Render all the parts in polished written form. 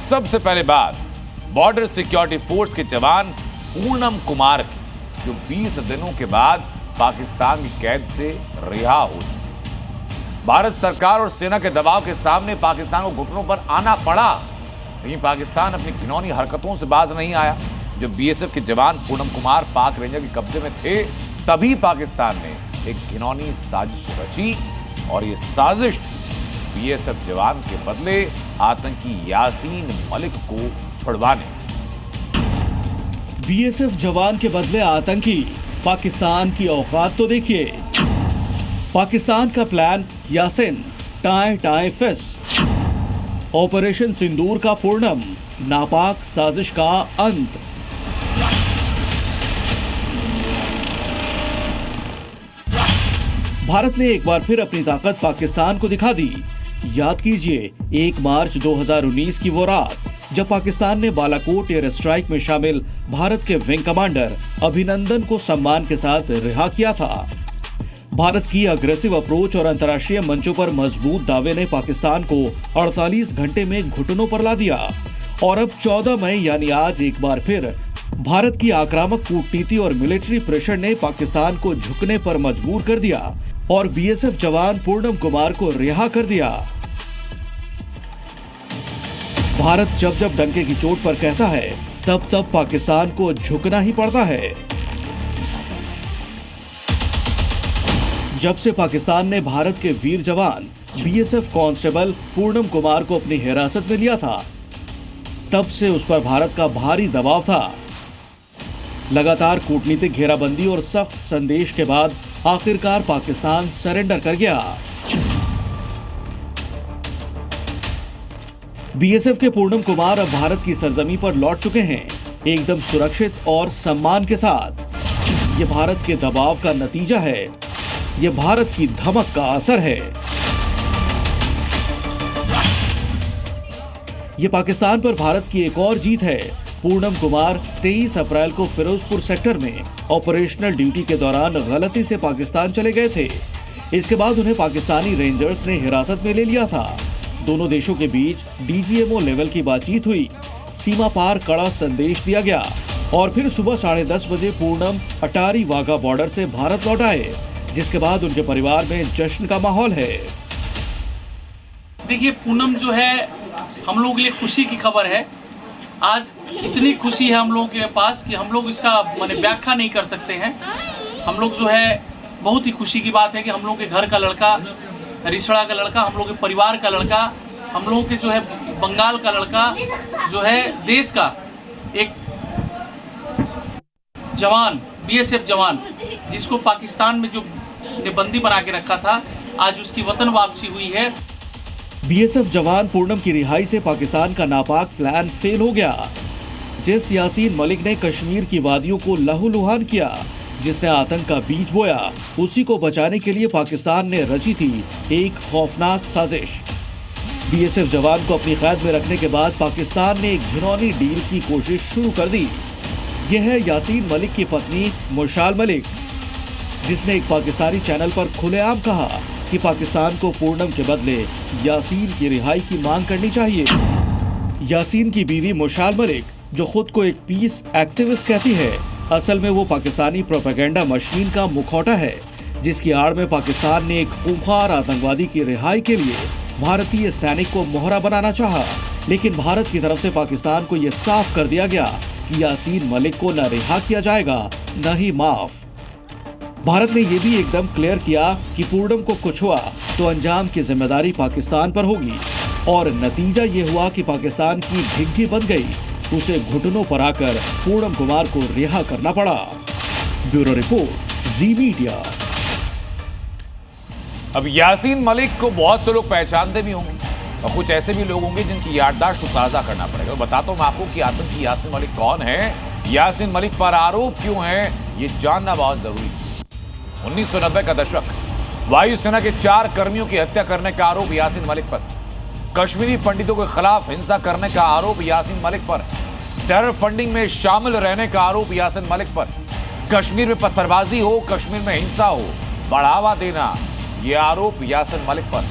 सबसे पहले बात बॉर्डर सिक्योरिटी फोर्स के जवान पूनम कुमार की, जो 20 दिनों के बाद पाकिस्तान की कैद से रिहा हो चुके। भारत सरकार और सेना के दबाव के सामने पाकिस्तान को घुटनों पर आना पड़ा, लेकिन पाकिस्तान अपनी घिनौनी हरकतों से बाज नहीं आया। जब बीएसएफ के जवान पूनम कुमार पाक रेंजर के कब्जे में थे, तभी पाकिस्तान ने एक घिनौनी साजिश रची और ये साजिश बीएसएफ जवान के बदले आतंकी यासीन मलिक को छुड़वाने। बीएसएफ जवान के बदले आतंकी, पाकिस्तान की औकात तो देखिए। पाकिस्तान का प्लान यासीन टाए टाए फिस, ऑपरेशन सिंदूर का पूर्णम, नापाक साजिश का अंत। भारत ने एक बार फिर अपनी ताकत पाकिस्तान को दिखा दी। याद कीजिए 1 मार्च 2019 की वो रात, जब पाकिस्तान ने बालाकोट एयर स्ट्राइक में शामिल भारत के विंग कमांडर अभिनंदन को सम्मान के साथ रिहा किया था। भारत की अग्रेसिव अप्रोच और अंतर्राष्ट्रीय मंचों पर मजबूत दावे ने पाकिस्तान को 48 घंटे में घुटनों पर ला दिया और अब 14 मई यानी आज एक बार फिर भारत की आक्रामक कूटनीति और मिलिट्री प्रेशर ने पाकिस्तान को झुकने पर मजबूर कर दिया और बीएसएफ जवान पूनम कुमार को रिहा कर दिया। भारत जब जब डंके की चोट पर कहता है, तब तब पाकिस्तान को झुकना ही पड़ता है। जब से पाकिस्तान ने भारत के वीर जवान बीएसएफ कांस्टेबल पूनम कुमार को अपनी हिरासत में लिया था, तब से उस पर भारत का भारी दबाव था। लगातार कूटनीतिक घेराबंदी और सख्त संदेश के बाद आखिरकार पाकिस्तान सरेंडर कर गया। बीएसएफ के पूनम कुमार अब भारत की सरजमी पर लौट चुके हैं, एकदम सुरक्षित और सम्मान के साथ। ये भारत के दबाव का नतीजा है, ये भारत की धमक का असर है। ये पाकिस्तान पर भारत की एक और जीत है। पूनम कुमार 23 अप्रैल को फिरोजपुर सेक्टर में ऑपरेशनल ड्यूटी के दौरान गलती से पाकिस्तान चले गए थे। इसके बाद उन्हें पाकिस्तानी रेंजर्स ने हिरासत में ले लिया था। दोनों देशों के बीच डीजीएमओ लेवल की बातचीत हुई, सीमा पार कड़ा संदेश दिया गया और फिर सुबह 10:30 बजे पूनम अटारी वाघा बॉर्डर से भारत लौट आए, जिसके बाद उनके परिवार में जश्न का माहौल है। देखिए, पूनम जो है हम लोगों के लिए खुशी की खबर है। आज इतनी खुशी है हम लोगों के पास कि हम लोग इसका माने व्याख्या नहीं कर सकते हैं। हम लोग जो है बहुत ही खुशी की बात है कि हम लोग के घर का लड़का, रिसड़ा का लड़का, हम लोग के परिवार का लड़का, हम लोगों के जो है बंगाल का लड़का, जो है देश का एक जवान, बीएसएफ जवान, जिसको पाकिस्तान में जो ने बंदी बना के रखा था, आज उसकी वतन वापसी हुई है। बीएसएफ जवान पूनम की रिहाई से पाकिस्तान का नापाक प्लान फेल हो गया। जिस यासीन मलिक ने कश्मीर की वादियों को लहूलुहान किया, जिसने आतंक का बीज बोया, उसी को बचाने के लिए पाकिस्तान ने रची थी एक खौफनाक साजिश। बीएसएफ जवान को अपनी कैद में रखने के बाद पाकिस्तान ने एक घिनौनी डील की कोशिश शुरू कर दी। यह है यासीन मलिक की पत्नी मुशाल मलिक, जिसने एक पाकिस्तानी चैनल पर खुलेआम कहा कि पाकिस्तान को पूनम के बदले यासीन की रिहाई की मांग करनी चाहिए। यासीन की बीवी मुशाल मलिक, जो खुद को एक पीस एक्टिविस्ट कहती है, असल में वो पाकिस्तानी प्रोपेगेंडा मशीन का मुखौटा है, जिसकी आड़ में पाकिस्तान ने एक खूंखार आतंकवादी की रिहाई के लिए भारतीय सैनिक को मोहरा बनाना चाहा। लेकिन भारत की तरफ से पाकिस्तान को यह साफ कर दिया गया कि यासीन मलिक को न रिहा किया जाएगा, न ही माफ। भारत ने यह भी एकदम क्लियर किया कि पूनम को कुछ हुआ तो अंजाम की जिम्मेदारी पाकिस्तान पर होगी और नतीजा ये हुआ कि पाकिस्तान की ढिग्गी बन गई। उसे घुटनों पर आकर पूनम कुमार को रिहा करना पड़ा। ब्यूरो रिपोर्ट, जी मीडिया। अब यासीन मलिक को बहुत से लोग पहचानते भी होंगे और कुछ ऐसे भी लोग होंगे जिनकी याददाश्त को ताजा करना पड़ेगा। बताता हूं मैं आपको कि आतंकी यासीन मलिक कौन है, यासीन मलिक पर आरोप क्यों है, ये जानना बहुत जरूरी है। 1990 का दशक, वायुसेना के 4 कर्मियों की हत्या करने का आरोप यासीन मलिक पर, कश्मीरी पंडितों के खिलाफ हिंसा करने का आरोप यासीन मलिक पर, टेरर फंडिंग में शामिल रहने का आरोप यासीन मलिक पर, कश्मीर में पत्थरबाजी हो, कश्मीर में हिंसा हो, बढ़ावा देना, यह आरोप यासीन मलिक पर,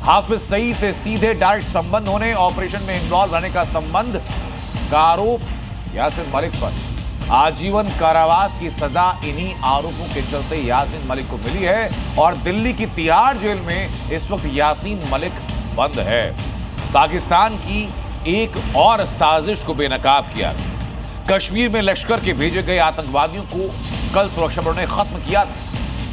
हाफिज सईद से सीधे डायरेक्ट संबंध होने, ऑपरेशन में इन्वॉल्व रहने का संबंध का आरोप यासीन मलिक पर। आजीवन कारावास की सजा इन्हीं आरोपों के चलते यासीन मलिक को मिली है और दिल्ली की तिहाड़ जेल में इस वक्त यासीन मलिक बंद है। पाकिस्तान की एक और साजिश को बेनकाब किया। कश्मीर में लश्कर के भेजे गए आतंकवादियों को कल सुरक्षा बलों ने खत्म किया था,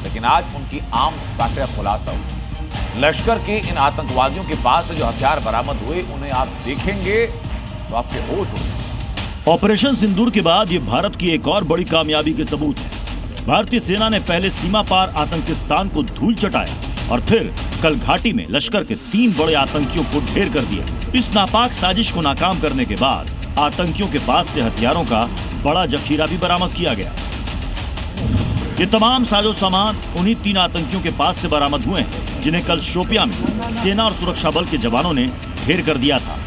लेकिन आज उनकी आर्म्स फैक्ट्री का खुलासा हुआ। लश्कर के इन आतंकवादियों के पास से जो हथियार बरामद हुए उन्हें आप देखेंगे तो आपके होश उड़ जाएंगे। ऑपरेशन सिंदूर के बाद ये भारत की एक और बड़ी कामयाबी के सबूत है। भारतीय सेना ने पहले सीमा पार आतंकिस्तान को धूल चटाया और फिर कल घाटी में लश्कर के 3 बड़े आतंकियों को ढेर कर दिया। इस नापाक साजिश को नाकाम करने के बाद आतंकियों के पास से हथियारों का बड़ा जखीरा भी बरामद किया गया। ये तमाम साजो सामान उन्हीं 3 आतंकियों के पास से बरामद हुए हैं जिन्हें कल शोपियां में सेना और सुरक्षा बल के जवानों ने ढेर कर दिया था।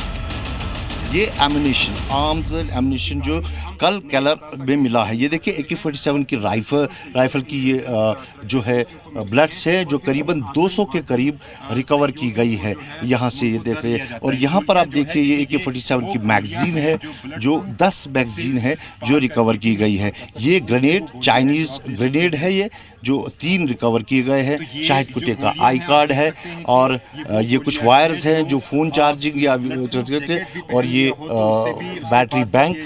ये एमुनिशन, आर्म्स एमुनिशन जो कल केलर में मिला है, ये देखिए AK-47 की राइफल की ये जो है बुलेट्स है जो करीबन 200 के करीब रिकवर की गई है यहाँ से, ये देख रहे हैं। और यहाँ पर आप देखिए ये AK-47 की मैगजीन है जो 10 मैगजीन है जो रिकवर की गई है। ये ग्रेनेड, चाइनीज ग्रेनेड है ये जो 3 रिकवर किए गए हैं। शाहिद कुटे का आई कार्ड है और ये कुछ वायर्स हैं जो फ़ोन चार्जिंग या और ये बैटरी बैंक।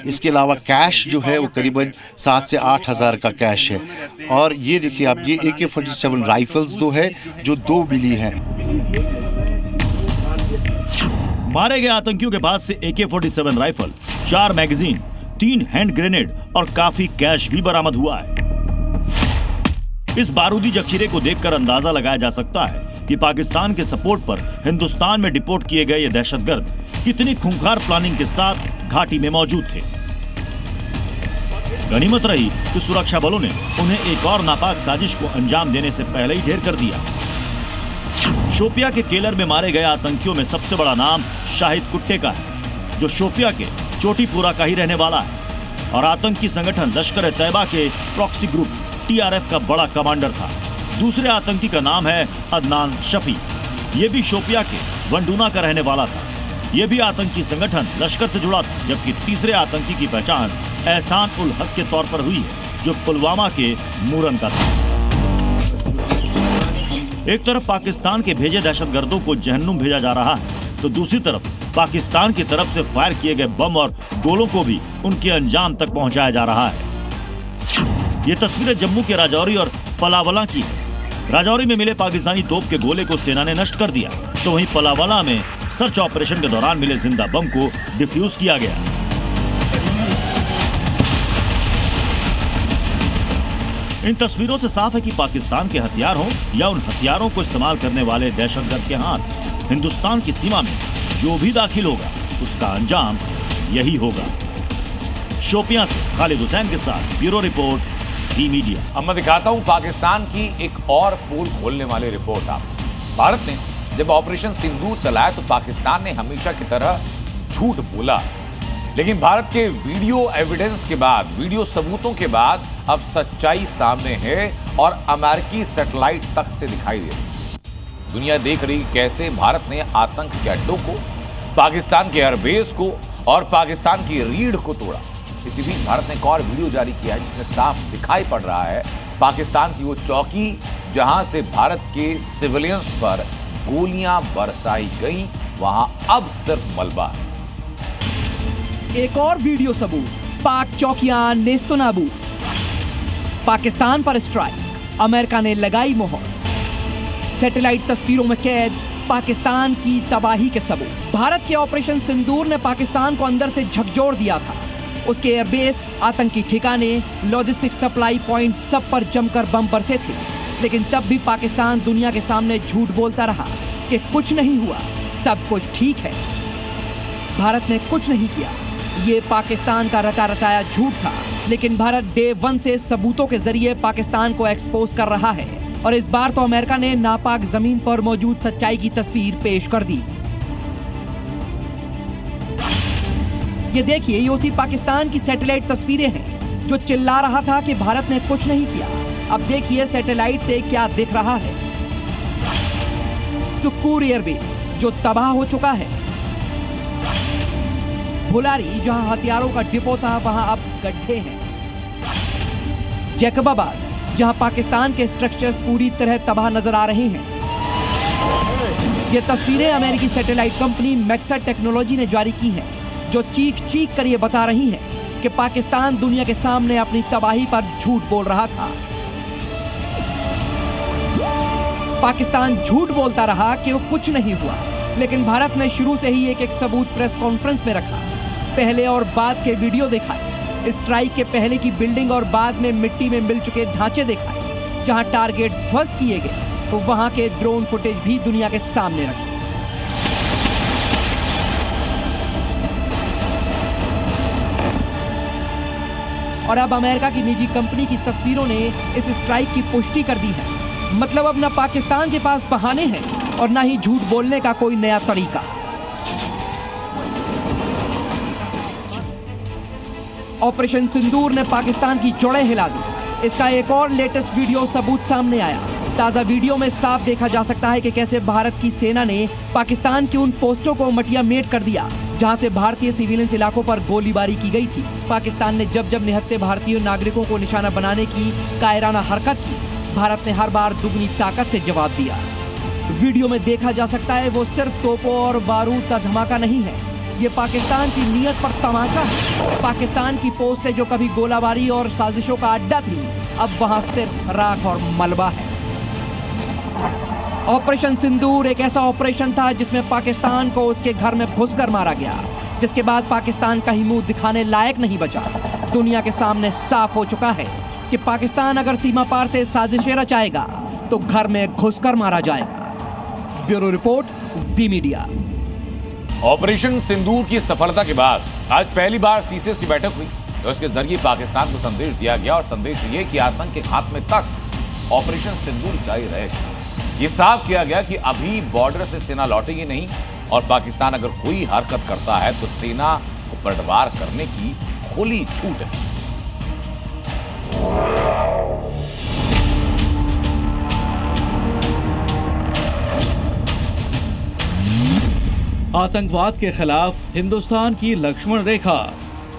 इसके अलावा कैश जो है वो करीबन 7 से 8 हज़ार का कैश है। और ये देखिए आप ये AK-47 राइफल्स 2 है जो 2 मिली हैं। मारे गए आतंकियों के पास से AK-47 rifle, 4 magazine, 3 hand grenade और काफी कैश भी बरामद हुआ है। इस बारूदी जखीरे को देखकर अंदाजा लगाया जा सकता है कि पाकिस्तान के सपोर्ट पर हिंदुस्तान में डिपोर्ट किए गए ये दहशतगर्द कितनी खूंखार प्लानिंग के साथ घाटी में मौजूद थे। गनीमत रही कि सुरक्षा बलों ने उन्हें एक और नापाक साजिश को अंजाम देने से पहले ही ढेर कर दिया। शोपिया के केलर में मारे गए आतंकियों में सबसे बड़ा नाम शाहिद कुट्टे का है, जो शोपिया के चोटीपुरा का ही रहने वाला है और आतंकी संगठन लश्कर ए तैयबा के प्रॉक्सी ग्रुप TRF का बड़ा कमांडर था। दूसरे आतंकी का नाम है अदनान शफी, ये भी शोपिया के वंडूना का रहने वाला था। ये भी आतंकी संगठन लश्कर से जुड़ा था। जबकि तीसरे आतंकी की पहचान एहसान उल हक के तौर पर हुई है जो पुलवामा के मूरन का था। एक तरफ पाकिस्तान के भेजे दहशतगर्दों को जहन्नुम भेजा जा रहा है तो दूसरी तरफ पाकिस्तान की तरफ से फायर किए गए बम और गोलों को भी उनके अंजाम तक पहुंचाया जा रहा है। ये तस्वीरें जम्मू के राजौरी और पलावला की है। राजौरी में मिले पाकिस्तानी तोप के गोले को सेना ने नष्ट कर दिया तो वहीं पलावला में सर्च ऑपरेशन के दौरान मिले जिंदा बम को डिफ्यूज किया गया। इन तस्वीरों से साफ है कि पाकिस्तान के हथियार हों या उन हथियारों को इस्तेमाल करने वाले दहशतगर्द के हाथ हिंदुस्तान की सीमा में जो भी दाखिल होगा उसका अंजाम यही होगा। शोपियां से खालिद हुसैन के साथ ब्यूरो रिपोर्ट, टी मीडिया। अब मैं दिखाता हूं पाकिस्तान की एक और पोल खोलने वाली रिपोर्ट आपको। भारत ने जब ऑपरेशन सिंदूर चलाया तो पाकिस्तान ने हमेशा की तरह झूठ बोला, लेकिन भारत के वीडियो एविडेंस के बाद, वीडियो सबूतों के बाद अब सच्चाई सामने है और अमेरिकी सैटेलाइट तक से दिखाई दे रही। दुनिया देख रही कैसे भारत ने आतंक के अड्डों को, पाकिस्तान के एयरबेस को और पाकिस्तान की रीढ़ को तोड़ा। इसी बीच भारत ने एक और वीडियो जारी किया है जिसमें साफ दिखाई पड़ रहा है पाकिस्तान की वो चौकी जहां से भारत के सिविलियंस पर गोलियां बरसाई गई, वहां अब सिर्फ मलबा है। एक और वीडियो सबूत, पाक चौकियां नेस्तनाबूद। पाकिस्तान पर स्ट्राइक, अमेरिका ने लगाई मोहर। सैटेलाइट तस्वीरों में कैद पाकिस्तान की तबाही के सबूत। भारत के ऑपरेशन सिंदूर ने पाकिस्तान को अंदर से झकझोर दिया था। उसके एयरबेस, आतंकी ठिकाने, लॉजिस्टिक सप्लाई पॉइंट सब पर जमकर बम बरसे थे, लेकिन तब भी पाकिस्तान दुनिया के सामने झूठ बोलता रहा कि कुछ नहीं हुआ, सब कुछ ठीक है। भारत ने कुछ नहीं किया, ये पाकिस्तान का रटा रटाया झूठ था। लेकिन भारत डे 1 से सबूतों के जरिए पाकिस्तान को एक्सपोज कर रहा है और इस बार तो अमेरिका ने नापाक जमीन पर मौजूद सच्चाई की तस्वीर पेश कर दी। ये देखिए, ये उसी पाकिस्तान की सैटेलाइट तस्वीरें हैं जो चिल्ला रहा था कि भारत ने कुछ नहीं किया। अब देखिए सैटेलाइट से क्या दिख रहा है। सुक्कूर एयरबेस जो तबाह हो चुका है, बुलारी जहां हथियारों का डिपो था वहां अब गड्ढे हैं, जैकबाबाद जहां पाकिस्तान के स्ट्रक्चर्स पूरी तरह तबाह नजर आ रहे हैं। ये तस्वीरें अमेरिकी सैटेलाइट कंपनी मैक्सर टेक्नोलॉजी ने जारी की हैं, जो चीख चीख कर ये बता रही हैं कि पाकिस्तान दुनिया के सामने अपनी तबाही पर झूठ बोल रहा था। पाकिस्तान झूठ बोलता रहा कि वो कुछ नहीं हुआ, लेकिन भारत ने शुरू से ही एक सबूत प्रेस कॉन्फ्रेंस में रखा, पहले और बाद के वीडियो दिखाए, स्ट्राइक के पहले की बिल्डिंग और बाद में मिट्टी में मिल चुके ढांचे दिखाए, जहां टारगेट्स ध्वस्त किए गए तो वहां के ड्रोन फुटेज भी दुनिया के सामने रखे। और अब अमेरिका की निजी कंपनी की तस्वीरों ने इस स्ट्राइक की पुष्टि कर दी है। मतलब अब न पाकिस्तान के पास बहाने हैं और न ही झूठ बोलने का कोई नया तरीका। ऑपरेशन सिंदूर ने पाकिस्तान की जड़ें हिला दी। इसका एक और लेटेस्ट वीडियो सबूत सामने आया। ताजा वीडियो में साफ देखा जा सकता है कि कैसे भारत की सेना ने पाकिस्तान की उन पोस्टों को मटिया मेट कर दिया जहां से भारतीय सिविलियंस इलाकों पर गोलीबारी की गई थी। पाकिस्तान ने जब जब निहत्थे भारतीय नागरिकों को निशाना बनाने की कायराना हरकत की, भारत ने हर बार दुगनी ताकत से जवाब दिया। वीडियो में देखा जा सकता है वो सिर्फ तोपों और बारूद का धमाका नहीं है, ये पाकिस्तान की नीयत पर तमाचा है। पाकिस्तान की पोस्टें जो कभी गोलाबारी और साजिशों का अड्डा थी, अब वहां सिर्फ राख और मलबा है। ऑपरेशन सिंदूर एक ऐसा ऑपरेशन था जिसमें पाकिस्तान को उसके घर में घुसकर मारा गया, जिसके बाद पाकिस्तान का ही मुंह दिखाने लायक नहीं बचा। दुनिया के सामने साफ हो चुका है कि पाकिस्तान अगर सीमा पार से साजिशें रचाएगा तो घर में घुसकर मारा जाएगा। ब्यूरो रिपोर्ट, जी मीडिया। ऑपरेशन सिंदूर की सफलता के बाद आज पहली बार सीसीएस की बैठक हुई और इसके जरिए पाकिस्तान को संदेश दिया गया, और संदेश ये कि आतंक के खात्मे तक ऑपरेशन सिंदूर जारी रहेगा। ये साफ किया गया कि अभी बॉर्डर से सेना लौटेगी नहीं, और पाकिस्तान अगर कोई हरकत करता है तो सेना को पलटवार करने की खुली छूट है। आतंकवाद के खिलाफ हिंदुस्तान की लक्ष्मण रेखा।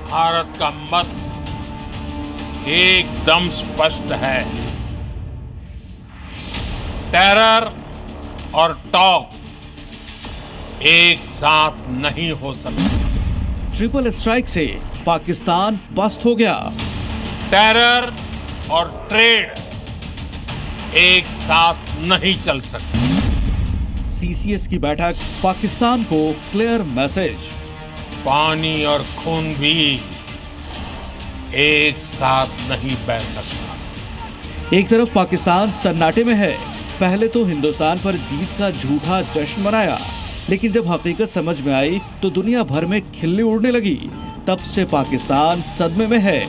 भारत का मत एकदम स्पष्ट है। टेरर और टॉक एक साथ नहीं हो सकते। ट्रिपल स्ट्राइक से पाकिस्तान पस्त हो गया। टेरर और ट्रेड एक साथ नहीं चल सकते। सीसीएस की बैठक, पाकिस्तान को क्लियर मैसेज। पानी और खून भी एक साथ नहीं बह सकता। एक तरफ पाकिस्तान सन्नाटे में है। पहले तो हिंदुस्तान पर जीत का झूठा जश्न मनाया, लेकिन जब हकीकत समझ में आई तो दुनिया भर में खिल्ली उड़ने लगी। तब से पाकिस्तान सदमे में है।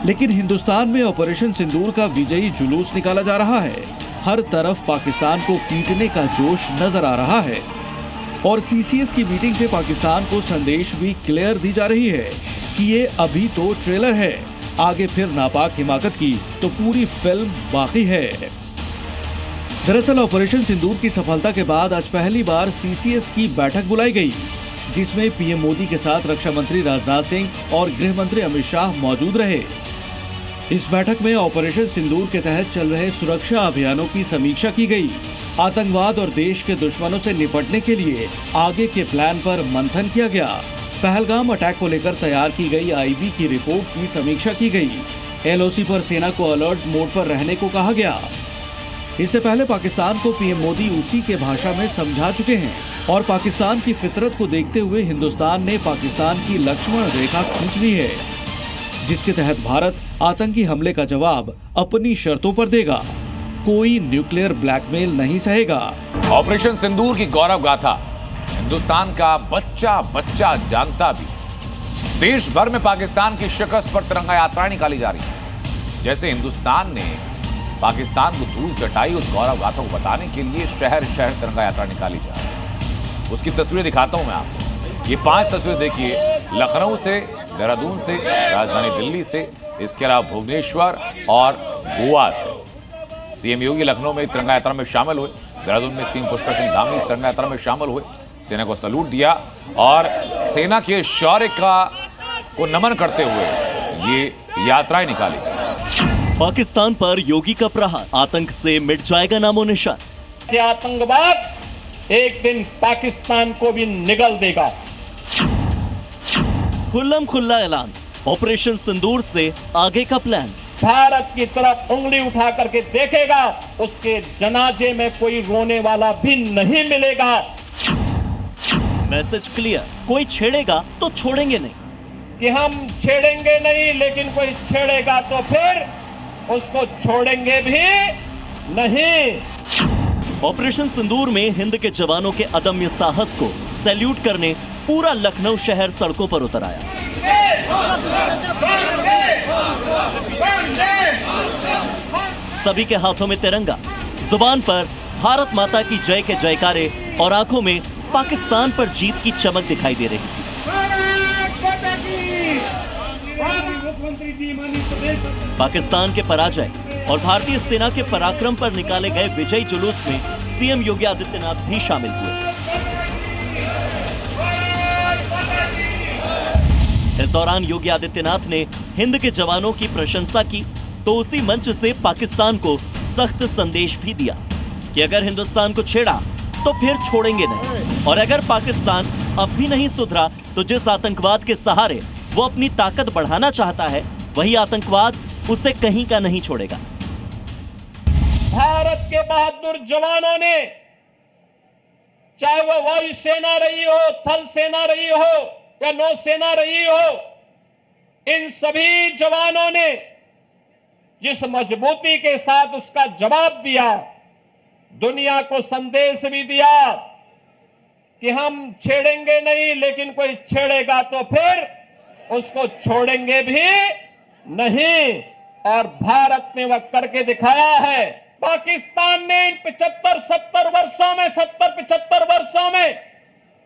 लेकिन हिंदुस्तान में ऑपरेशन सिंदूर का विजयी जुलूस निकाला जा रहा है। हर तरफ पाकिस्तान को पीटने का जोश नजर आ रहा है, और सीसीएस की मीटिंग से पाकिस्तान को संदेश भी क्लियर दी जा रही है कि ये अभी तो ट्रेलर है, आगे फिर नापाक हिमाकत की तो पूरी फिल्म बाकी है। दरअसल ऑपरेशन सिंदूर की सफलता के बाद आज पहली बार सीसीएस की बैठक बुलाई गई, जिसमें पीएम मोदी के साथ रक्षा मंत्री राजनाथ सिंह और गृह मंत्री अमित शाह मौजूद रहे। इस बैठक में ऑपरेशन सिंदूर के तहत चल रहे सुरक्षा अभियानों की समीक्षा की गई। आतंकवाद और देश के दुश्मनों से निपटने के लिए आगे के प्लान पर मंथन किया गया। पहलगाम अटैक को लेकर तैयार की गई आईबी की रिपोर्ट की समीक्षा की गई। एलओसी पर सेना को अलर्ट मोड पर रहने को कहा गया। इससे पहले पाकिस्तान को पीएम मोदी उसी के भाषा में समझा चुके हैं, और पाकिस्तान की फितरत को देखते हुए हिंदुस्तान ने पाकिस्तान की लक्ष्मण रेखा खींच ली है, जिसके तहत भारत आतंकी हमले का जवाब अपनी शर्तों पर देगा। कोई न्यूक्लियर ब्लैकमेल नहीं सहेगा। ऑपरेशन सिंदूर की गौरव गाथा हिंदुस्तान का बच्चा बच्चा जानता भी। देश भर में पाकिस्तान की शिकस्त पर तिरंगा यात्राएं निकाली जा रही है। जैसे हिंदुस्तान ने पाकिस्तान को धूल चटाई, उस गौरव गाथा को बताने के लिए शहर शहर तिरंगा यात्रा निकाली जा रही है। उसकी तस्वीरें दिखाता हूं मैं आपको। ये 5 तस्वीरें देखिए, लखनऊ से, देहरादून से, राजधानी दिल्ली से, इसके अलावा भुवनेश्वर और गोवा से। सीएम योगी लखनऊ में तिरंगा यात्रा में शामिल हुए। देहरादून में सीएम पुष्कर सिंह धामी इस तिरंगा यात्रा में शामिल हुए, सेना को सैल्यूट दिया और सेना के शौर्य को नमन करते हुए ये यात्राएं निकाली। पाकिस्तान पर योगी का प्रहार, आतंक से मिट जाएगा नामो निशान। आतंकवाद एक दिन पाकिस्तान को भी निगल देगा। खुल्लम खुल्ला ऐलान, ऑपरेशन सिंदूर से आगे का प्लान। भारत की तरफ उंगली उठा करके देखेगा, उसके जनाजे में कोई रोने वाला भी नहीं मिलेगा। मैसेज क्लियर, कोई छेड़ेगा तो छोड़ेंगे नहीं। कि हम छेड़ेंगे नहीं, लेकिन कोई छेड़ेगा तो फिर उसको छोड़ेंगे भी नहीं। ऑपरेशन सिंदूर में हिंद के जवानों के अदम्य साहस को सैल्यूट करने पूरा लखनऊ शहर सड़कों पर उतर आया। सभी के हाथों में तिरंगा, जुबान पर भारत माता की जय के जयकारे और आंखों में पाकिस्तान पर जीत की चमक दिखाई दे रही थी। पाकिस्तान के पराजय और भारतीय सेना के पराक्रम पर निकाले गए विजयी जुलूस में सीएम योगी आदित्यनाथ भी शामिल हुए। इस दौरान योगी आदित्यनाथ ने हिंद के जवानों की प्रशंसा की तो उसी मंच से पाकिस्तान को सख्त संदेश भी दिया कि अगर हिंदुस्तान को छेड़ा तो फिर छोड़ेंगे नहीं, और अगर पाकिस्तान अब भी नहीं सुधरा तो जिस आतंकवाद के सहारे वो अपनी ताकत बढ़ाना चाहता है, वही आतंकवाद उसे कहीं का नहीं छोड़ेगा। भारत के बहादुर जवानों ने, चाहे वो वायुसेना रही हो, थल सेना रही हो या नौसेना रही हो, इन सभी जवानों ने जिस मजबूती के साथ उसका जवाब दिया, दुनिया को संदेश भी दिया कि हम छेड़ेंगे नहीं, लेकिन कोई छेड़ेगा तो फिर उसको छोड़ेंगे भी नहीं। और भारत ने वह करके दिखाया है। पाकिस्तान ने इन 75 वर्षों में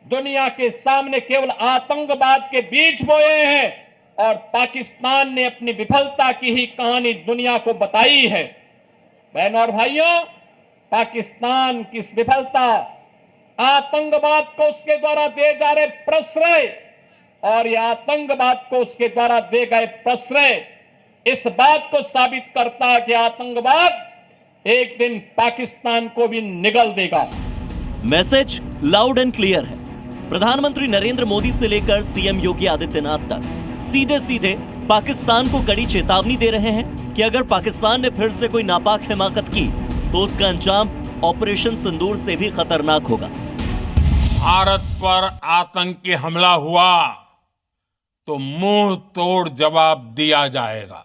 दुनिया के सामने केवल आतंकवाद के बीज बोए हैं, और पाकिस्तान ने अपनी विफलता की ही कहानी दुनिया को बताई है। बहनों और भाइयों, पाकिस्तान की विफलता, आतंकवाद को उसके द्वारा दिए जा रहे प्रश्रय और यह आतंकवाद को उसके द्वारा दिए गए प्रश्रय इस बात को साबित करता है कि आतंकवाद एक दिन पाकिस्तान को भी निगल देगा। मैसेज लाउड एंड क्लियर है। प्रधानमंत्री नरेंद्र मोदी से लेकर सीएम योगी आदित्यनाथ तक सीधे सीधे पाकिस्तान को कड़ी चेतावनी दे रहे हैं कि अगर पाकिस्तान ने फिर से कोई नापाक हिमाकत की तो उसका अंजाम ऑपरेशन सिंदूर से भी खतरनाक होगा। भारत पर आतंकी हमला हुआ तो मुंह तोड़ जवाब दिया जाएगा।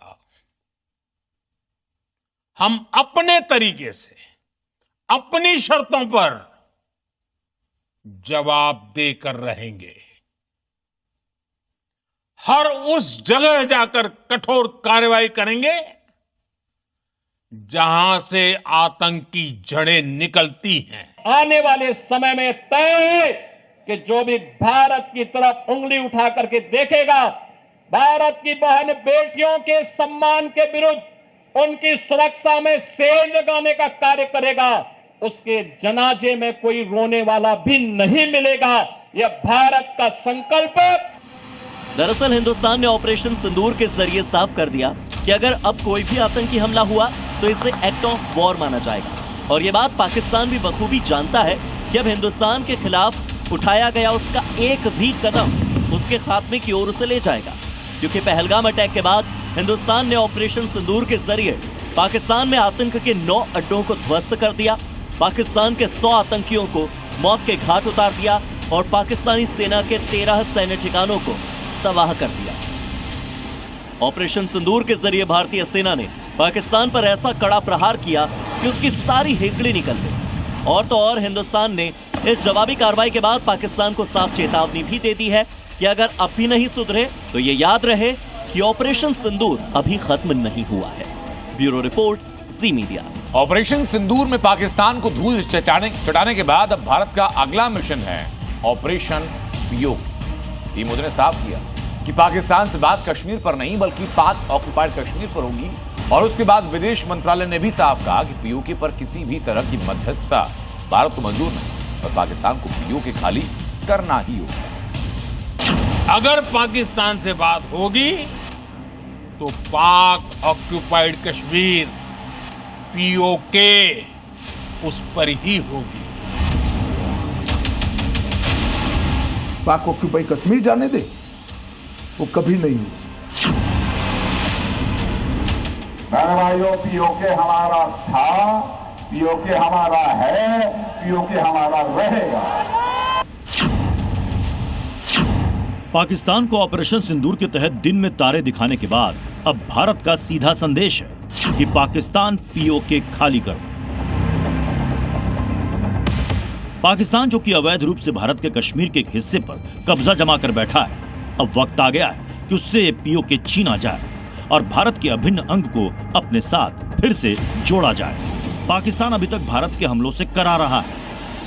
हम अपने तरीके से, अपनी शर्तों पर जवाब देकर रहेंगे। हर उस जगह जाकर कठोर कार्रवाई करेंगे जहां से आतंक की जड़ें निकलती हैं। आने वाले समय में तय है कि जो भी भारत की तरफ उंगली उठा करके देखेगा, भारत की बहन बेटियों के सम्मान के विरुद्ध उनकी सुरक्षा में सेल लगाने का कार्य करेगा, उसके जनाजे में कोई रोने वाला भी नहीं मिलेगा। यह भारत का संकल्प है। दरअसल हिंदुस्तान ने ऑपरेशन सिंदूर के जरिए साफ कर दिया कि अगर अब कोई भी आतंकी हमला हुआ तो इसे एक्ट ऑफ वॉर माना जाएगा। और ये बात पाकिस्तान भी बखूबी जानता है कि अब हिंदुस्तान के खिलाफ उठाया गया उसका एक भी कदम उसके खात्मे की ओर उसे ले जाएगा, क्योंकि पहलगाम अटैक के बाद हिंदुस्तान ने ऑपरेशन सिंदूर के जरिए पाकिस्तान में आतंक के 9 अड्डों को ध्वस्त कर दिया, पाकिस्तान के 100 आतंकियों को मौत के घाट उतार दिया और पाकिस्तानी सेना के 13 सैन्य ठिकानों को तबाह कर दिया। ऑपरेशन सिंदूर के जरिए भारतीय सेना ने पाकिस्तान पर ऐसा कड़ा प्रहार किया कि उसकी सारी हेकड़ी निकल गई। और तो और हिंदुस्तान ने इस जवाबी कार्रवाई के बाद पाकिस्तान को साफ चेतावनी भी दे दी है कि अगर अब भी नहीं सुधरे तो ये याद रहे कि ऑपरेशन सिंदूर अभी खत्म नहीं हुआ है। ब्यूरो रिपोर्ट, जी मीडिया। ऑपरेशन सिंदूर में पाकिस्तान को धूल चटाने के बाद अब भारत का अगला मिशन है ऑपरेशन पीओके। टीम मोदी ने साफ किया कि पाकिस्तान से बात कश्मीर पर नहीं बल्कि पाक ऑक्युपाइड कश्मीर पर होगी। और उसके बाद विदेश मंत्रालय ने भी साफ कहा कि पीओके पर किसी भी तरह की मध्यस्थता भारत को मंजूर नहीं और पाकिस्तान को पीओके खाली करना ही होगा। अगर पाकिस्तान से बात होगी तो पाक ऑक्युपाइड कश्मीर पीओके उस पर ही होगी। पाक ऑक्युपाई कश्मीर जाने दे, वो कभी नहीं हो सकता। भाइयों, पीओके हमारा था, पीओके हमारा है, पीओके हमारा रहेगा। पाकिस्तान को ऑपरेशन सिंदूर के तहत दिन में तारे दिखाने के बाद अब भारत का सीधा संदेश है कि पाकिस्तान पीओके खाली करो। पाकिस्तान जो कि अवैध रूप से भारत के कश्मीर के एक हिस्से पर कब्जा जमा कर बैठा है, अब वक्त आ गया है कि उससे ये पीओके छीना जाए और भारत के अभिन्न अंग को अपने साथ फिर से जोड़ा जाए। पाकिस्तान अभी तक भारत के हमलों से करा रहा है।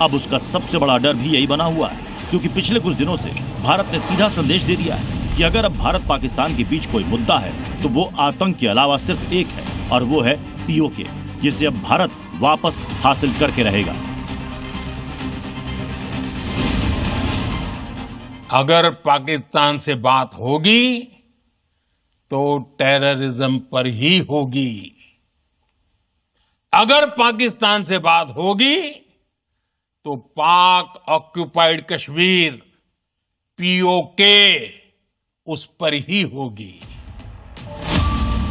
अब उसका सबसे बड़ा डर भी यही बना हुआ है, क्योंकि पिछले कुछ दिनों से भारत ने सीधा संदेश दे दिया है कि अगर अब भारत पाकिस्तान के बीच कोई मुद्दा है तो वो आतंक के अलावा सिर्फ एक है, और वो है पीओके, जिसे अब भारत वापस हासिल करके रहेगा। अगर पाकिस्तान से बात होगी तो टेररिज्म पर ही होगी। अगर पाकिस्तान से बात होगी तो पाक ऑक्युपाइड कश्मीर पीओके उस पर ही होगी।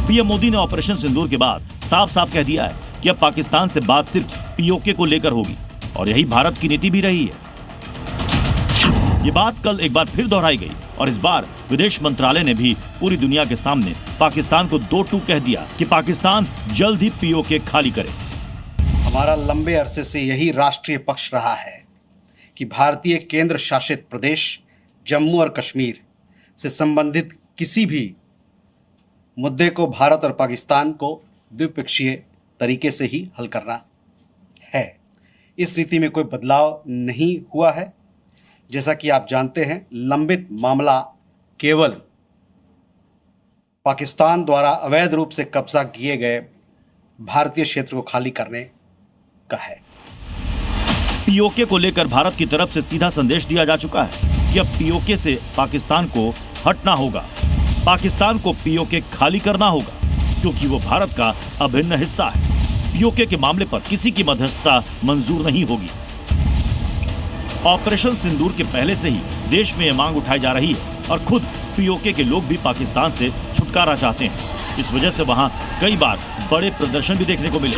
पीएम मोदी ने ऑपरेशन सिंदूर के बाद साफ साफ कह दिया है कि अब पाकिस्तान से बात सिर्फ पीओके को लेकर होगी, और यही भारत की नीति भी रही है। ये बात कल एक बार फिर दोहराई गई और इस बार विदेश मंत्रालय ने भी पूरी दुनिया के सामने पाकिस्तान को दो टूक कह दिया कि पाकिस्तान जल्द ही पीओके खाली करे। हमारा लंबे अरसे से यही राष्ट्रीय पक्ष रहा है कि भारतीय केंद्र शासित प्रदेश जम्मू और कश्मीर से संबंधित किसी भी मुद्दे को भारत और पाकिस्तान को द्विपक्षीय तरीके से ही हल करना है। इस रीति में कोई बदलाव नहीं हुआ है। जैसा कि आप जानते हैं, लंबित मामला केवल पाकिस्तान द्वारा अवैध रूप से कब्जा किए गए भारतीय क्षेत्र को खाली करने का है। पीओके को लेकर भारत की तरफ से सीधा संदेश दिया जा चुका है कि अब पीओके से पाकिस्तान को हटना होगा, पाकिस्तान को पीओके खाली करना होगा, क्योंकि वो भारत का अभिन्न हिस्सा है। पीओके के मामले पर किसी की मध्यस्थता मंजूर नहीं होगी। ऑपरेशन सिंदूर के पहले से ही देश में यह मांग उठाई जा रही है और खुद पीओके के लोग भी पाकिस्तान से छुटकारा चाहते हैं। इस वजह से वहां कई बार बड़े प्रदर्शन भी देखने को मिले।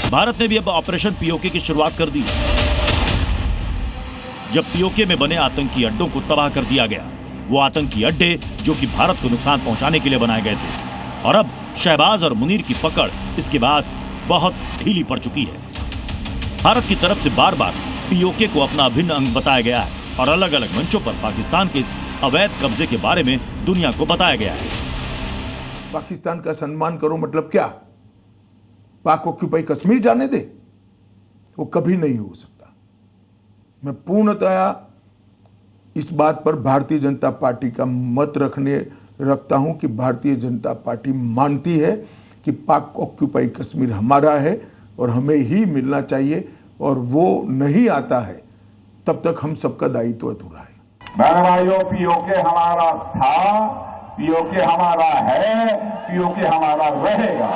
भारत ने भी अब ऑपरेशन पीओके की शुरुआत कर दी, जब पीओके में बने आतंकी अड्डों को तबाह कर दिया गया। वो आतंकी अड्डे जो कि भारत को नुकसान पहुंचाने के लिए बनाए गए थे, और अब शहबाज और मुनीर की पकड़ इसके बाद बहुत ढीली पड़ चुकी है। भारत की तरफ से बार बार पीओके को अपना अभिन्न अंग बताया गया है और अलग अलग मंचों पर पाकिस्तान के इस अवैध कब्जे के बारे में दुनिया को बताया गया है। पाकिस्तान का सम्मान करो मतलब क्या? पाक ऑक्युपाई कश्मीर जाने दे, वो कभी नहीं हो सकता। मैं पूर्णतया इस बात पर भारतीय जनता पार्टी का मत रखता हूं कि भारतीय जनता पार्टी मानती है कि पाक ऑक्युपाई कश्मीर हमारा है और हमें ही मिलना चाहिए, और वो नहीं आता है तब तक हम सबका दायित्व अधूरा है। भाइयों, पीओके हमारा था, पीओके हमारा है, पीओके हमारा रहेगा।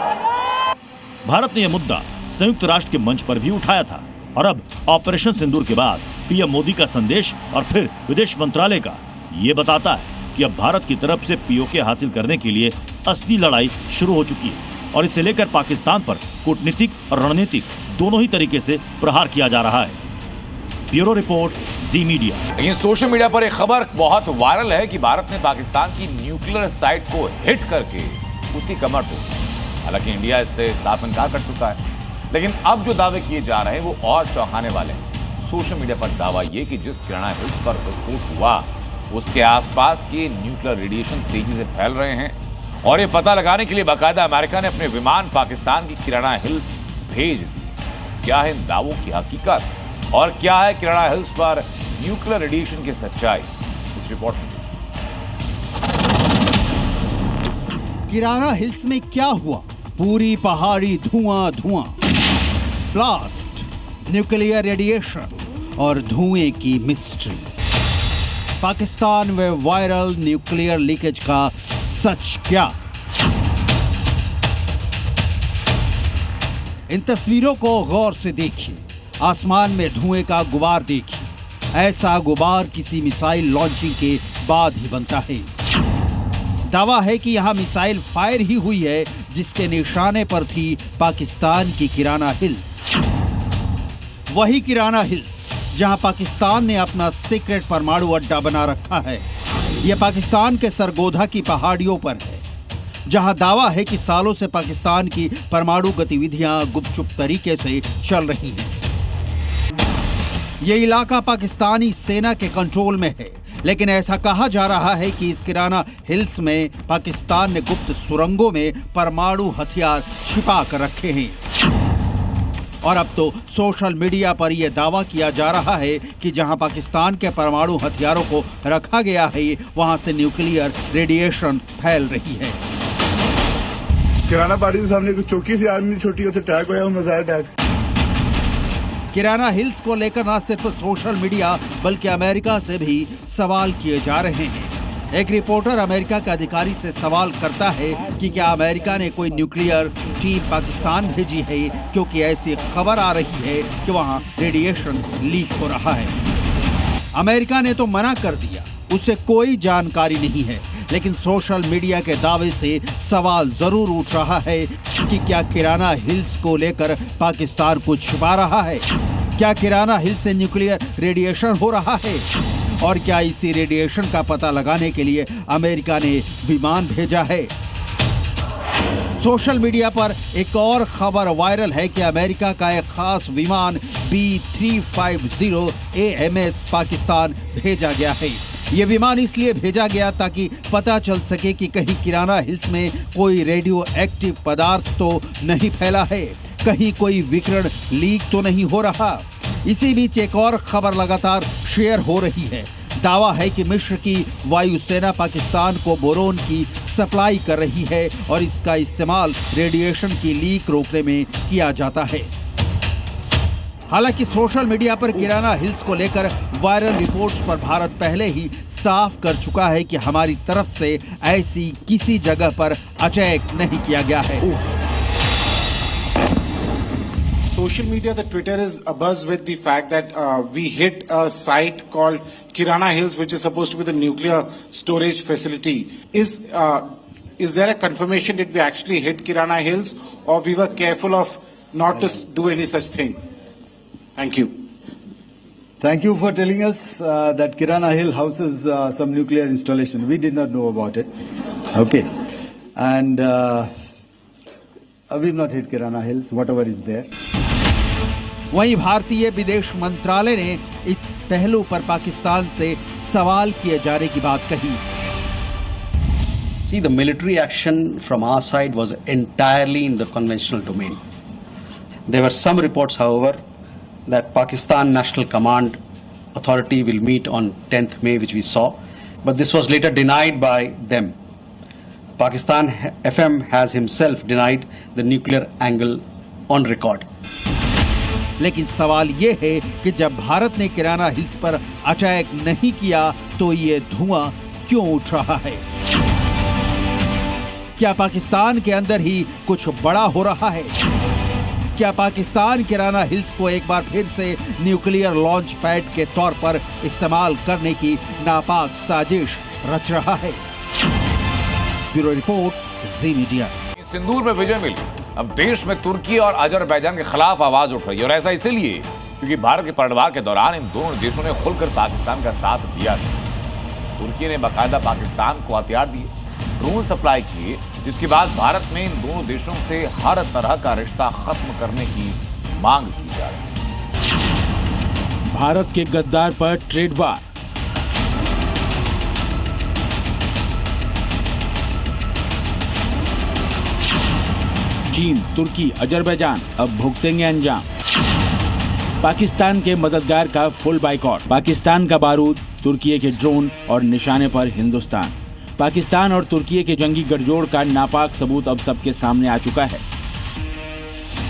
भारत ने यह मुद्दा संयुक्त राष्ट्र के मंच पर भी उठाया था, और अब ऑपरेशन सिंदूर के बाद पीएम मोदी का संदेश और फिर विदेश मंत्रालय का ये बताता है कि अब भारत की तरफ से पीओके हासिल करने के लिए असली लड़ाई शुरू हो चुकी है, और इसे लेकर पाकिस्तान पर कूटनीतिक और रणनीतिक दोनों ही तरीके से प्रहार किया जा रहा है। ब्यूरो रिपोर्ट, जी मीडिया। लेकिन सोशल मीडिया पर एक खबर बहुत वायरल है कि भारत ने पाकिस्तान की न्यूक्लियर साइट को हिट करके उसकी कमर तोड़ी। हालांकि इंडिया इससे साफ इनकार कर चुका है, लेकिन अब जो दावे किए जा रहे हैं वो और चौंकाने वाले हैं। सोशल मीडिया पर दावा ये कि जिस किराना हिल्स पर विस्फोट हुआ उसके आसपास के न्यूक्लियर रेडिएशन तेजी से फैल रहे हैं, और ये पता लगाने के लिए बाकायदा अमेरिका ने अपने विमान पाकिस्तान की किराना हिल्स भेज दिए। क्या है इन दावों की हकीकत और क्या है किराना हिल्स पर न्यूक्लियर रेडिएशन की सच्चाई, इस रिपोर्ट में। किराना हिल्स में क्या हुआ, पूरी पहाड़ी धुआं धुआं, ब्लास्ट, न्यूक्लियर रेडिएशन और धुएं की मिस्ट्री। पाकिस्तान में वायरल न्यूक्लियर लीकेज का सच क्या? इन तस्वीरों को गौर से देखिए। आसमान में धुएं का गुबार देखिए। ऐसा गुबार किसी मिसाइल लॉन्चिंग के बाद ही बनता है। दावा है कि यहां मिसाइल फायर ही हुई है, जिसके निशाने पर थी पाकिस्तान की किराना हिल्स। वही किराना हिल्स जहां पाकिस्तान ने अपना सीक्रेट परमाणु अड्डा बना रखा है। यह पाकिस्तान के सरगोधा की पहाड़ियों पर है, जहां दावा है कि सालों से पाकिस्तान की परमाणु गतिविधियां गुपचुप तरीके से चल रही हैं। यह इलाका पाकिस्तानी सेना के कंट्रोल में है, लेकिन ऐसा कहा जा रहा है कि इस किराना हिल्स में पाकिस्तान ने गुप्त सुरंगों में परमाणु हथियार छिपा कर रखे हैं। और अब तो सोशल मीडिया पर यह दावा किया जा रहा है कि जहां पाकिस्तान के परमाणु हथियारों को रखा गया है, वहां से न्यूक्लियर रेडिएशन फैल रही है। किराना पार्टी के सामने कुछ चौकी से आदमी छोटी से अटैक हुआ, मिसाइल अटैक। किराना हिल्स को लेकर न सिर्फ सोशल मीडिया बल्कि अमेरिका से भी सवाल किए जा रहे हैं। एक रिपोर्टर अमेरिका के अधिकारी से सवाल करता है कि क्या अमेरिका ने कोई न्यूक्लियर टीम पाकिस्तान भेजी है, क्योंकि ऐसी खबर आ रही है कि वहां रेडिएशन लीक हो रहा है। अमेरिका ने तो मना कर दिया, उसे कोई जानकारी नहीं है, लेकिन सोशल मीडिया के दावे से सवाल जरूर उठ रहा है कि क्या किराना हिल्स को लेकर पाकिस्तान कुछ छुपा रहा है? क्या किराना हिल्स से न्यूक्लियर रेडिएशन हो रहा है? और क्या इसी रेडिएशन का पता लगाने के लिए अमेरिका ने विमान भेजा है? सोशल मीडिया पर एक और खबर वायरल है कि अमेरिका का एक खास विमान B-350 AMS पाकिस्तान भेजा गया है। ये विमान इसलिए भेजा गया ताकि पता चल सके कि कहीं किराना हिल्स में कोई रेडियो एक्टिव पदार्थ तो नहीं फैला है, कहीं कोई विकिरण लीक तो नहीं हो रहा। इसी बीच एक और खबर लगातार शेयर हो रही है। दावा है कि मिस्र की वायुसेना पाकिस्तान को बोरोन की सप्लाई कर रही है और इसका इस्तेमाल रेडिएशन की लीक रोकने में किया जाता है। हालांकि सोशल मीडिया पर किराना हिल्स को लेकर वायरल रिपोर्ट्स पर भारत पहले ही साफ कर चुका है कि हमारी तरफ से ऐसी किसी जगह पर अटैक नहीं किया गया है। Social media, the Twitter is abuzz with the fact that we hit a site called Kirana Hills, which is supposed to be the nuclear storage facility. Is there a confirmation that we actually hit Kirana Hills, or we were careful of not to do any such thing? Thank you. Thank you for telling us that Kirana Hill houses some nuclear installation. We did not know about it. Okay. And we've not hit Kirana Hills, whatever is there. वहीं भारतीय विदेश मंत्रालय ने इस पहलू पर पाकिस्तान से सवाल किए जाने की बात कही। See, the military action from our side was entirely in the conventional domain. There were some reports, however, that Pakistan National Command Authority will meet on 10th May, which we saw, but this was later denied by them. Pakistan FM has himself denied the nuclear angle on record. लेकिन सवाल ये है कि जब भारत ने किराना hills पर attack नहीं किया तो ये धुआं क्यों उठ रहा है? क्या पाकिस्तान के अंदर ही कुछ बड़ा हो रहा है? क्या पाकिस्तान किराना हिल्स को एक बार फिर से न्यूक्लियर लॉन्च पैड के तौर पर इस्तेमाल करने की नापाक साजिश रच रहा है? ब्यूरो रिपोर्ट, जी मीडिया। सिंदूर में विजय मिली, अब देश में तुर्की और अजरबैजान के खिलाफ आवाज उठ रही है, और ऐसा इसलिए क्योंकि भारत के पलटवार के दौरान इन दोनों देशों ने खुलकर पाकिस्तान का साथ दिया था। तुर्की ने बाकायदा पाकिस्तान को हथियार दिए, ड्रोन सप्लाई किए, जिसके बाद भारत में इन दोनों देशों से हर तरह का रिश्ता खत्म करने की मांग की जा रही है। भारत के गद्दार पर ट्रेड वार। चीन, तुर्की, अजरबैजान अब भुगतेंगे अंजाम। पाकिस्तान के मददगार का फुल बाइकआउट। पाकिस्तान का बारूद, तुर्की के ड्रोन और निशाने पर हिंदुस्तान। पाकिस्तान और तुर्की के जंगी गठजोड़ का नापाक सबूत अब सबके सामने आ चुका है।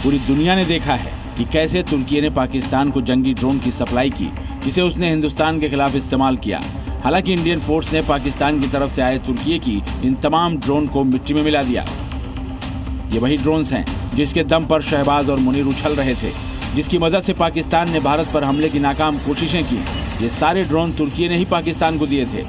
पूरी दुनिया ने देखा है कि कैसे तुर्की ने पाकिस्तान को जंगी ड्रोन की सप्लाई की, जिसे उसने हिंदुस्तान के खिलाफ इस्तेमाल किया। हालांकि इंडियन फोर्स ने पाकिस्तान की तरफ से आए तुर्की की इन तमाम ड्रोन को मिट्टी में मिला दिया। ये वही ड्रोन्स हैं जिसके दम पर शहबाज और मुनीर उछल रहे थे, जिसकी मदद से पाकिस्तान ने भारत पर हमले की नाकाम कोशिशें की। ये सारे ड्रोन तुर्की ने ही पाकिस्तान को दिए थे।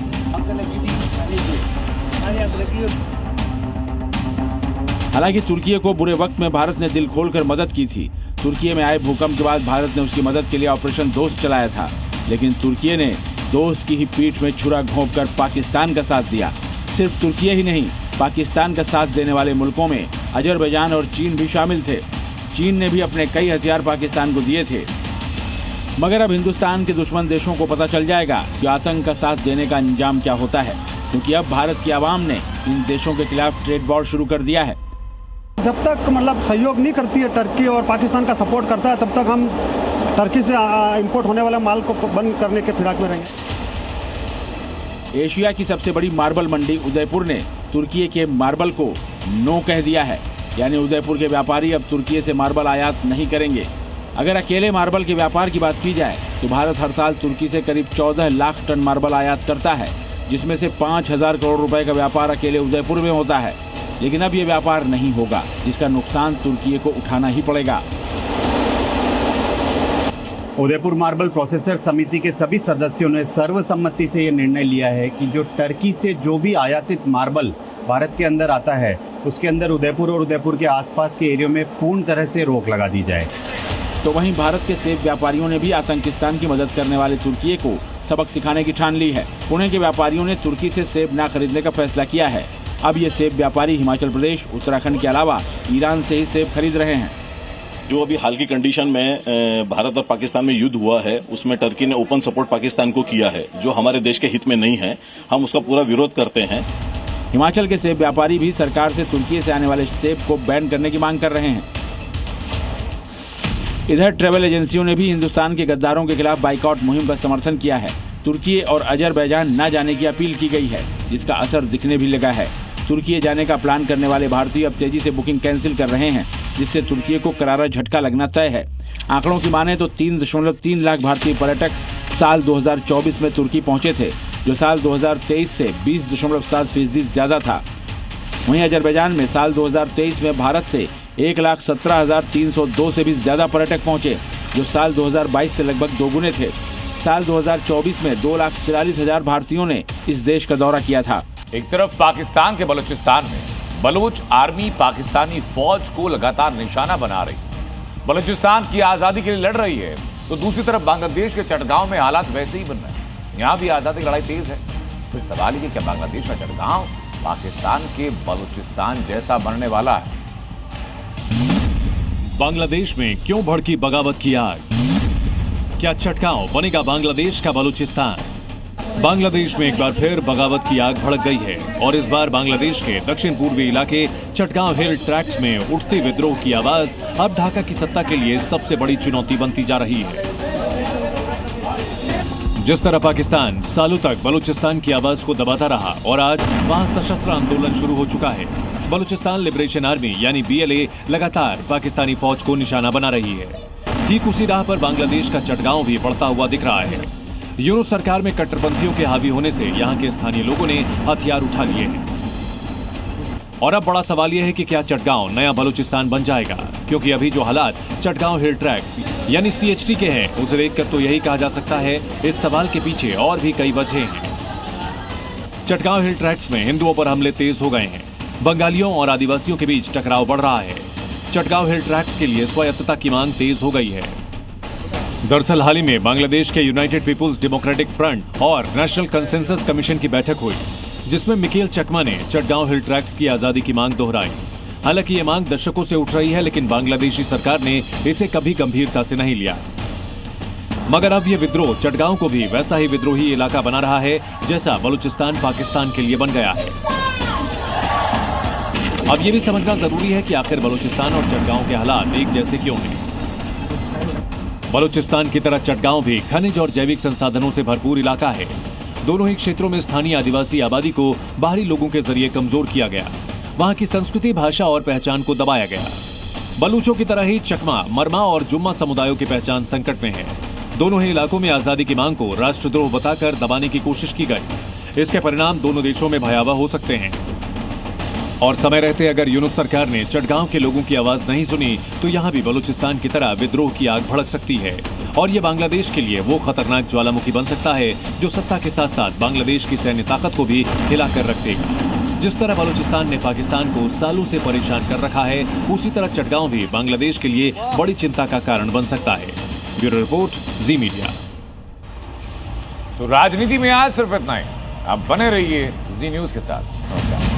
हालांकि तुर्की को बुरे वक्त में भारत ने दिल खोलकर मदद की थी। तुर्की में आए भूकंप के बाद भारत ने उसकी मदद के लिए ऑपरेशन दोस्त चलाया था, लेकिन तुर्की ने दोस्त की ही पीठ में छुरा घोंपकर पाकिस्तान का साथ दिया। सिर्फ तुर्की ही नहीं, पाकिस्तान का साथ देने वाले मुल्कों में अजरबैजान और चीन भी शामिल थे। चीन ने भी अपने कई हथियार पाकिस्तान को दिए थे। मगर अब हिंदुस्तान के दुश्मन देशों को पता चल जाएगा कि आतंक का साथ देने का अंजाम क्या होता है, क्योंकि अब भारत की आवाम ने इन देशों के खिलाफ ट्रेड वॉर शुरू कर दिया है। जब तक मतलब सहयोग नहीं करती है टर्की और पाकिस्तान का सपोर्ट करता है, तब तक हम टर्की से इंपोर्ट होने वाले माल को बंद करने के फिराक में रहेंगे। एशिया की सबसे बड़ी मार्बल मंडी उदयपुर ने तुर्की के मार्बल को नो कह दिया है, यानी उदयपुर के व्यापारी अब तुर्की से मार्बल आयात नहीं करेंगे। अगर अकेले मार्बल के व्यापार की बात की जाए तो भारत हर साल तुर्की से करीब 14 लाख टन मार्बल आयात करता है, जिसमें से 5,000 करोड़ रुपए का व्यापार अकेले उदयपुर में होता है। लेकिन अब ये व्यापार नहीं होगा, जिसका नुकसान तुर्की को उठाना ही पड़ेगा। उदयपुर मार्बल प्रोसेसर समिति के सभी सदस्यों ने सर्वसम्मति से ये निर्णय लिया है कि जो टर्की से जो भी आयातित मार्बल भारत के अंदर आता है, उसके अंदर उदयपुर और उदयपुर के आसपास के एरिया में पूर्ण तरह से रोक लगा दी जाए। तो वहीं भारत के सेब व्यापारियों ने भी आतंकिस्तान की मदद करने वाले तुर्की को सबक सिखाने की ठान ली है। पुणे के व्यापारियों ने तुर्की से सेब न खरीदने का फैसला किया है। अब ये सेब व्यापारी हिमाचल प्रदेश, उत्तराखंड के अलावा ईरान से ही सेब खरीद रहे हैं। जो अभी हाल की कंडीशन में भारत और पाकिस्तान में युद्ध हुआ है, उसमें टर्की ने ओपन सपोर्ट पाकिस्तान को किया है, जो हमारे देश के हित में नहीं है। हम उसका पूरा विरोध करते हैं। हिमाचल के सेब व्यापारी भी सरकार से तुर्की से आने वाले सेब को बैन करने की मांग कर रहे हैं। इधर ट्रैवल एजेंसियों ने भी हिंदुस्तान के गद्दारों के खिलाफ बाइकआउट मुहिम का समर्थन किया है। तुर्की और अजरबैजान न जाने की अपील की गई है, जिसका असर दिखने भी लगा है। तुर्की जाने का प्लान करने वाले भारतीय अब तेजी से बुकिंग कैंसिल कर रहे हैं, जिससे तुर्की को करारा झटका लगना तय है। आंकड़ों की माने तो 3.3 लाख भारतीय पर्यटक साल 2024 में तुर्की पहुंचे थे, जो साल 2023 से 20.7% ज्यादा था। वहीं अजरबैजान में साल 2023 में भारत से 1,17,302 से भी ज्यादा पर्यटक पहुंचे, जो साल 2022 से लगभग दोगुने थे। साल 2024 में 2,44,000 भारतीयों ने इस देश का दौरा किया था। एक तरफ पाकिस्तान के बलूचिस्तान में बलूच आर्मी पाकिस्तानी फौज को लगातार निशाना बना रही, बलूचिस्तान की आजादी के लिए लड़ रही है, तो दूसरी तरफ बांग्लादेश के चटगांव में हालात वैसे ही बन रहे हैं। यहाँ भी आजादी की लड़ाई तेज है। तो सवाल ये कि क्या बांग्लादेश का चटगांव पाकिस्तान के बलूचिस्तान जैसा बनने वाला है? बांग्लादेश में क्यों भड़की बगावत की आग? क्या चटगांव बनेगा बांग्लादेश का बलूचिस्तान? बांग्लादेश में एक बार फिर बगावत की आग भड़क गई है और इस बार बांग्लादेश के दक्षिण पूर्वी इलाके चटगांव हिल ट्रैक्ट्स में उठते विद्रोह की आवाज अब ढाका की सत्ता के लिए सबसे बड़ी चुनौती बनती जा रही है। जिस तरह पाकिस्तान सालों तक बलूचिस्तान की आवाज को दबाता रहा और आज वहां सशस्त्र आंदोलन शुरू हो चुका है, बलूचिस्तान लिबरेशन आर्मी यानी BLA लगातार पाकिस्तानी फौज को निशाना बना रही है। ठीक उसी राह पर बांग्लादेश का चटगांव भी बढ़ता हुआ दिख रहा है। यूनुस सरकार में कट्टरपंथियों के हावी होने से यहाँ के स्थानीय लोगों ने हथियार उठा लिए हैं। और अब बड़ा सवाल यह है कि क्या चटगांव नया बलूचिस्तान बन जाएगा, क्योंकि अभी जो हालात चटगांव हिल ट्रैक्ट्स यानी CHT के हैं, उसे देखकर तो यही कहा जा सकता है इस सवाल के पीछे और भी कई वजह हैं। चटगांव हिल ट्रैक्ट्स में हिंदुओं पर हमले तेज हो गए हैं। बंगालियों और आदिवासियों के बीच टकराव बढ़ रहा है। चटगांव हिल ट्रैक्ट्स के लिए स्वायत्तता की मांग तेज हो गई है। दरअसल हाल ही में बांग्लादेश के यूनाइटेड पीपुल्स डेमोक्रेटिक फ्रंट और नेशनल कंसेंसस कमीशन की बैठक हुई, जिसमें मिकेल चकमा ने चटगांव हिल ट्रैक्ट्स की आजादी की मांग दोहराई। हालांकि ये मांग दशकों से उठ रही है, लेकिन बांग्लादेशी सरकार ने इसे कभी गंभीरता से नहीं लिया। मगर अब ये विद्रोह चटगांव को भी वैसा ही विद्रोही इलाका बना रहा है जैसा बलूचिस्तान पाकिस्तान के लिए बन गया है। अब ये भी समझना जरूरी है कि आखिर बलूचिस्तान और चटगांव के हालात एक जैसे क्यों हैं। बलूचिस्तान की तरह चटगांव भी खनिज और जैविक संसाधनों से भरपूर इलाका है। दोनों ही क्षेत्रों में स्थानीय आदिवासी आबादी को बाहरी लोगों के जरिए कमजोर किया गया। वहां की संस्कृति, भाषा और पहचान को दबाया गया। बलूचों की तरह ही चकमा, मरमा और जुम्मा समुदायों की पहचान संकट में है। दोनों ही इलाकों में आजादी की मांग को राष्ट्रद्रोह बताकर दबाने की कोशिश की गई। इसके परिणाम दोनों देशों में भयावह हो सकते हैं और समय रहते अगर यूनुस सरकार ने चटगांव के लोगों की आवाज नहीं सुनी तो यहाँ भी बलूचिस्तान की तरह विद्रोह की आग भड़क सकती है और ये बांग्लादेश के लिए वो खतरनाक ज्वालामुखी बन सकता है जो सत्ता के साथ साथ बांग्लादेश की सैन्य ताकत को भी हिलाकर रख देगा। जिस तरह बलूचिस्तान ने पाकिस्तान को सालों से परेशान कर रखा है, उसी तरह चटगांव भी बांग्लादेश के लिए बड़ी चिंता का कारण बन सकता है। ब्यूरो रिपोर्ट, जी मीडिया। तो राजनीति में आज सिर्फ इतना ही। आप बने रहिए जी न्यूज के साथ। नमस्कार।